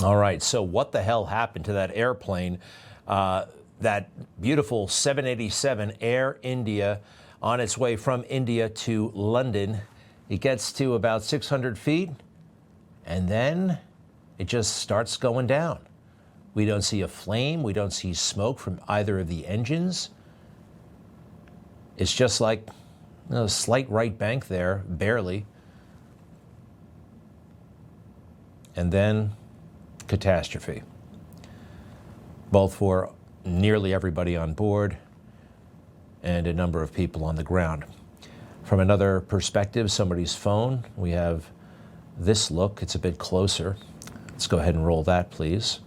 All right, so what the hell happened to that airplane? That beautiful 787 Air India on its way from India to London. It gets to about 600 feet, and then it just starts going down. We don't see a flame. We don't see smoke from either of the engines. It's just like a slight right bank there, barely. And then catastrophe, both for nearly everybody on board and a number of people on the ground. From another perspective, somebody's phone, we have this look. It's a bit closer. Let's go ahead and roll that, please.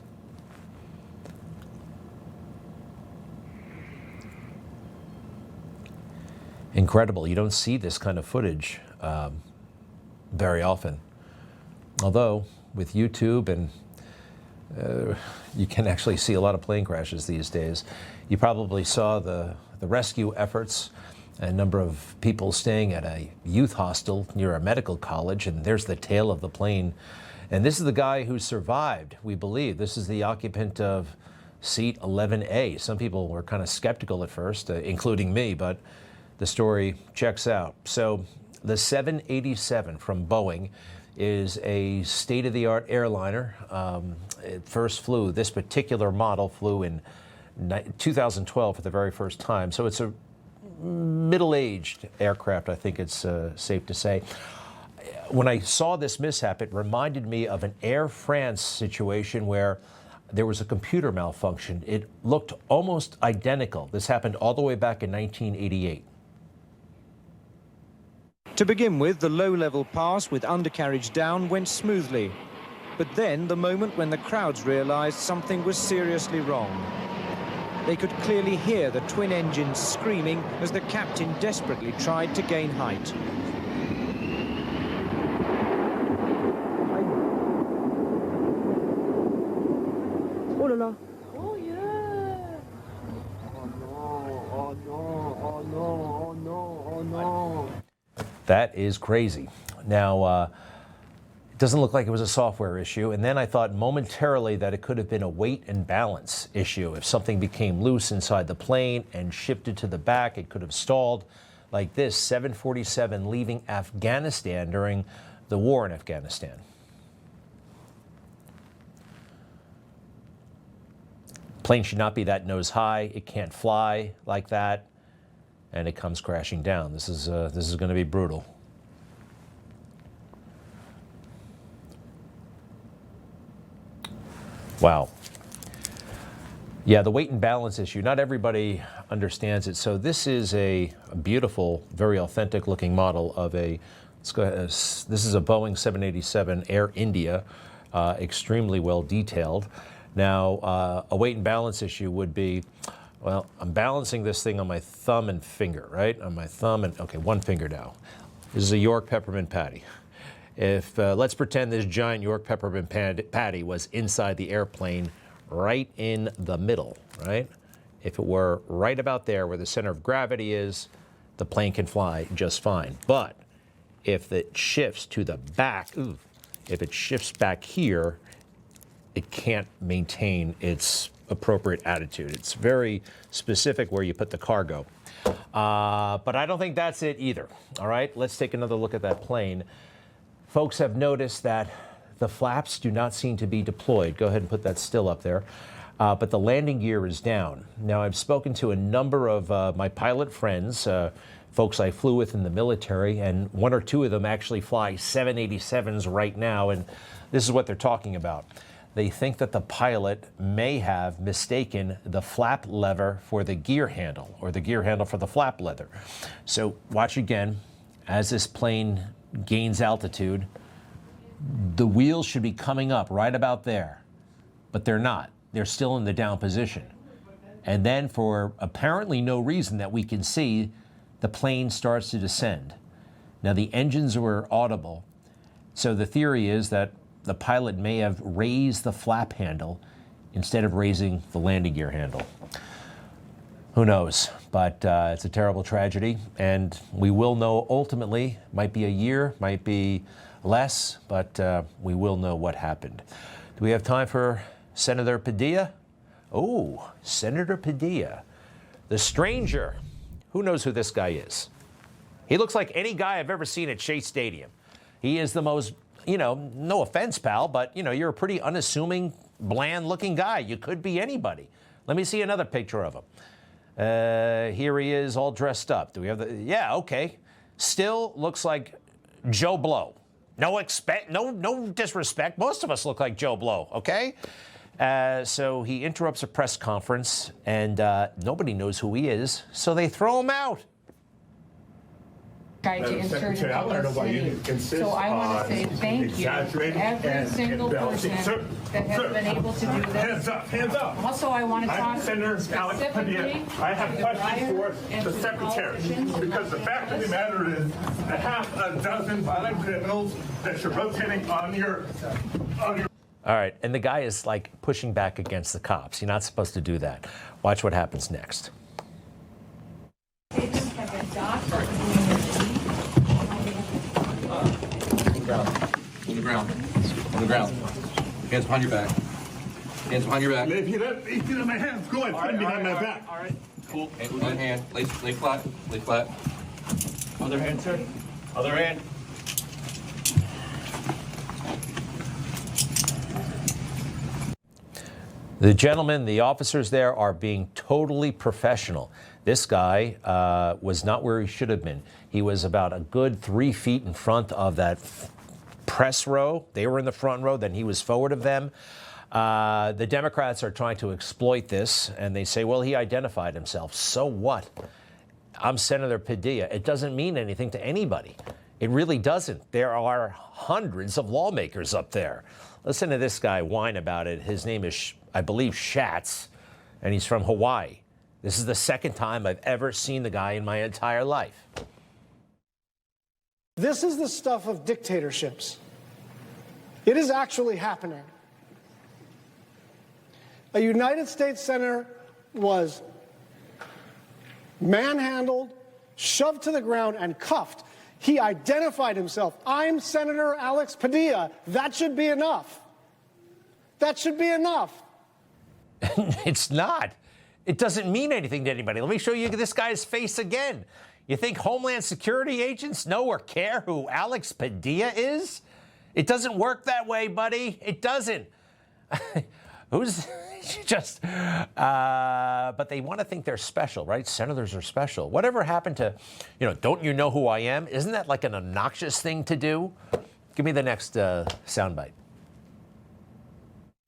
Incredible. You don't see this kind of footage very often. Although, with YouTube and you can actually see a lot of plane crashes these days. You probably saw the rescue efforts, a number of people staying at a youth hostel near a medical college, and there's the tail of the plane. And this is the guy who survived, we believe. This is the occupant of seat 11A. Some people were kind of skeptical at first, including me, but the story checks out. So the 787 from Boeing is a state-of-the-art airliner. It first flew, this particular model flew in 2012 for the very first time. So it's a middle-aged aircraft, I think it's safe to say. When I saw this mishap, it reminded me of an Air France situation where there was a computer malfunction. It looked almost identical. This happened all the way back in 1988. To begin with, the low-level pass with undercarriage down went smoothly. But then, the moment when the crowds realized something was seriously wrong. They could clearly hear the twin engines screaming as the captain desperately tried to gain height. Oh la la. Oh yeah. Oh no, oh no, oh no, oh no, oh no. That is crazy. Now, it doesn't look like it was a software issue. And then I thought momentarily that it could have been a weight and balance issue. If something became loose inside the plane and shifted to the back, it could have stalled. Like this 747 leaving Afghanistan during the war in Afghanistan. Plane should not be that nose high. It can't fly like that. And it comes crashing down. This is going to be brutal. Wow. Yeah, the weight and balance issue. Not everybody understands it. So this is a beautiful, very authentic looking model of a, let's go ahead, this is a Boeing 787 Air India, extremely well detailed. Now, a weight and balance issue would be, well, I'm balancing this thing on my thumb and finger, right? On my thumb and, okay, one finger now. This is a York peppermint patty. If, let's pretend this giant York peppermint patty was inside the airplane right in the middle, right? If it were right about there where the center of gravity is, the plane can fly just fine. But if it shifts to the back, if it shifts back here, it can't maintain its appropriate attitude. It's very specific where you put the cargo. But I don't think that's it either. All right, let's take another look at that plane. Folks have noticed that the flaps do not seem to be deployed. Go ahead and put that still up there. But the landing gear is down. Now, I've spoken to a number of my pilot friends, folks I flew with in the military, and one or two of them actually fly 787s right now, and this is what they're talking about. They think that the pilot may have mistaken the flap lever for the gear handle, or the gear handle for the flap lever. So watch again. As this plane gains altitude, the wheels should be coming up right about there, but they're not. They're still in the down position. And then for apparently no reason that we can see, the plane starts to descend. Now the engines were audible, so the theory is that the pilot may have raised the flap handle instead of raising the landing gear handle. Who knows? But it's a terrible tragedy, and we will know ultimately. Might be a year, might be less, but we will know what happened. Do we have time for Senator Padilla? Oh, Senator Padilla, the stranger. Who knows who this guy is? He looks like any guy I've ever seen at Shea Stadium. He is the most, no offense, pal, but, you're a pretty unassuming, bland-looking guy. You could be anybody. Let me see another picture of him. Here he is all dressed up. Do we have the... Yeah, okay. Still looks like Joe Blow. No disrespect. Most of us look like Joe Blow, okay? So he interrupts a press conference, and nobody knows who he is, so they throw him out. Tried to insert it in so I want to say thank you to every single person that has been able to do this. Hands up, hands up. Also, I want to talk Senator Alex Padilla. I have questions for the secretary, because the fact of the matter is a half a dozen violent criminals that you're rotating on your. All right, and the guy is like pushing back against the cops. You're not supposed to do that. Watch what happens next. On the ground. On the ground. Hands behind your back. Hands behind your back. If you let my hands go, I put them behind my back. All right. Cool. One hand. Lay flat. Lay flat. Other hand, sir. Other hand. The gentlemen, the officers there are being totally professional. This guy was not where he should have been. He was about a good 3 feet in front of that press row. They were in the front row, then he was forward of them. The Democrats are trying to exploit this, and they say, well, he identified himself. So what? I'm Senator Padilla. It doesn't mean anything to anybody. It really doesn't. There are hundreds of lawmakers up there. Listen to this guy whine about it. His name is, I believe, Schatz, and he's from Hawaii. This is the second time I've ever seen the guy in my entire life. This is the stuff of dictatorships. It is actually happening. A United States senator was manhandled, shoved to the ground, and cuffed. He identified himself. I'm Senator Alex Padilla. That should be enough. That should be enough. It's not. It doesn't mean anything to anybody. Let me show you this guy's face again. You think Homeland Security agents know or care who Alex Padilla is? It doesn't work that way, buddy. It doesn't. Who's just, but they want to think they're special, right? Senators are special. Whatever happened to, don't you know who I am? Isn't that like an obnoxious thing to do? Give me the next soundbite.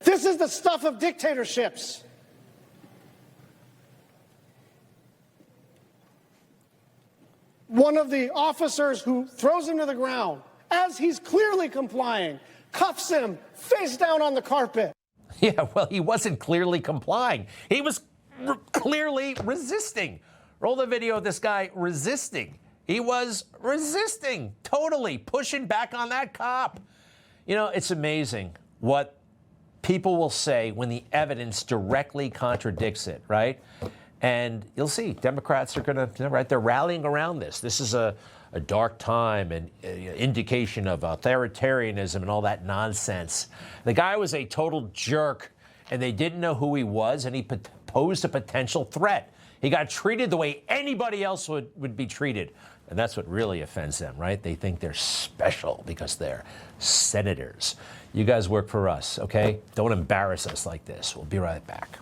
This is the stuff of dictatorships. One of the officers who throws him to the ground, as he's clearly complying, cuffs him face down on the carpet. Yeah, well, he wasn't clearly complying. He was clearly resisting. Roll the video of this guy resisting. He was resisting, totally pushing back on that cop. It's amazing what people will say when the evidence directly contradicts it, right? And you'll see, Democrats are going to, right, they're rallying around this. This is a dark time and indication of authoritarianism and all that nonsense. The guy was a total jerk, and they didn't know who he was, and he posed a potential threat. He got treated the way anybody else would be treated. And that's what really offends them, right? They think they're special because they're senators. You guys work for us, okay? Don't embarrass us like this. We'll be right back.